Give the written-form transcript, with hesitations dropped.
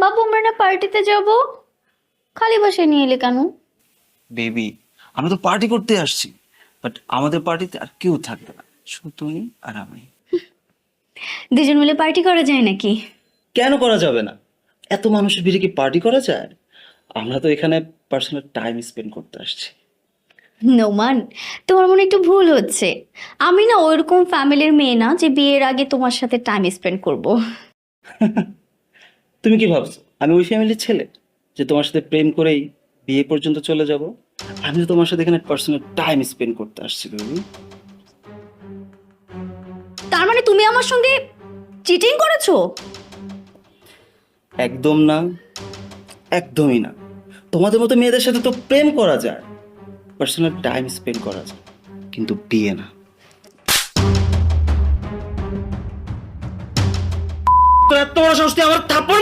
বাবু আমরা না পার্টিতে যাব, খালি বাসায় নিয়ে এলে কেন? বেবি, আমরা তো পার্টি করতে আসছি, বাট আমাদের পার্টিতে আর কেউ থাকবে না, শুধু তুমি আর আমি। দুজন মিলে পার্টি করা যায় নাকি? কেন করা যাবে না? এত মানুষের ভিড়ে কি পার্টি করা যায়? আমরা তো এখানে পার্সোনাল টাইম স্পেন্ড করতে আসছি। নোমান, তোমার মনে একটু ভুল হচ্ছে। আমি না ওইরকম ফ্যামিলির মেয়ে না যে বিয়ের আগে তোমার সাথে টাইম স্পেন্ড করব। তুমি কি ভাবছো আমি ওই ফ্যামিলির ছেলে যে তোমার সাথে প্রেম করেই বিয়ে পর্যন্ত চলে যাব? আমি তো তোমার সাথে এখানে পার্সোনাল টাইম স্পেন্ড করতে আসছি বেবি। তার মানে তুমি আমার সঙ্গে চিটিং করেছো? একদম না, একদমই না। তোমাদের মতো মেয়েদের সাথে তো প্রেম করা যায়, পার্সোনাল টাইম স্পেন্ড করা যায়, কিন্তু বিয়ে না। তো এত বড় সাহস তুই আমার থাপ্পড়